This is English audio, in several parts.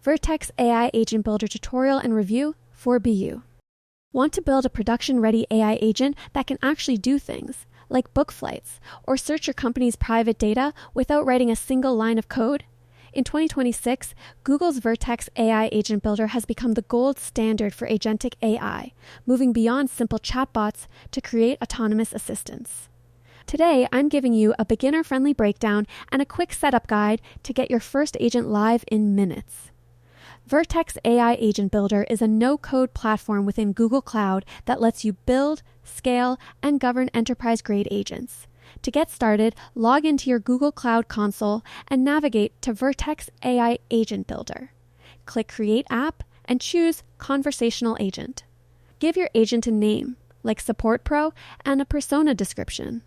Vertex AI Agent Builder Tutorial and Review for BU. Want to build a production-ready AI agent that can actually do things, like book flights, or search your company's private data without writing a single line of code? In 2026, Google's Vertex AI Agent Builder has become the gold standard for agentic AI, moving beyond simple chatbots to create autonomous assistants. Today, I'm giving you a beginner-friendly breakdown and a quick setup guide to get your first agent live in minutes. Vertex AI Agent Builder is a no-code platform within Google Cloud that lets you build, scale, and govern enterprise-grade agents. To get started, log into your Google Cloud console and navigate to Vertex AI Agent Builder. Click Create App and choose Conversational Agent. Give your agent a name, like Support Pro, and a persona description.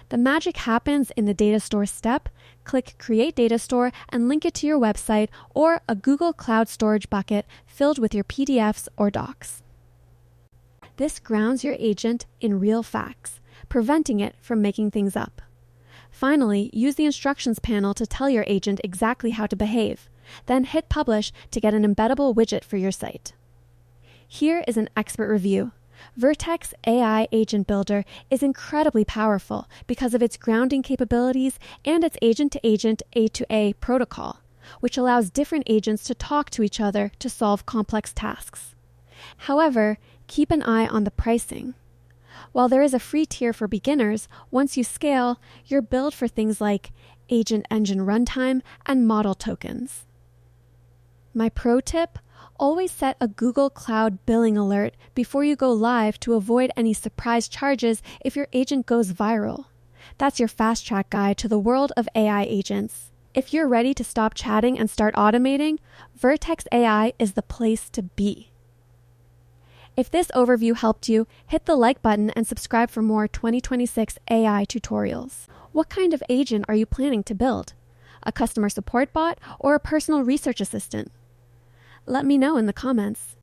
The magic happens in the Data Store step. Click Create Data Store and link it to your website or a Google Cloud Storage bucket filled with your PDFs or docs. This grounds your agent in real facts, preventing it from making things up. Finally, use the instructions panel to tell your agent exactly how to behave. Then hit Publish to get an embeddable widget for your site. Here is an expert review. Vertex AI Agent Builder is incredibly powerful because of its grounding capabilities and its agent-to-agent A2A protocol, which allows different agents to talk to each other to solve complex tasks. However, keep an eye on the pricing. While there is a free tier for beginners, once you scale, you're billed for things like agent engine runtime and model tokens. My pro tip: always set a Google Cloud billing alert before you go live to avoid any surprise charges if your agent goes viral. That's your fast track guide to the world of AI agents. If you're ready to stop chatting and start automating, Vertex AI is the place to be. If this overview helped you, hit the like button and subscribe for more 2026 AI tutorials. What kind of agent are you planning to build? A customer support bot or a personal research assistant? Let me know in the comments.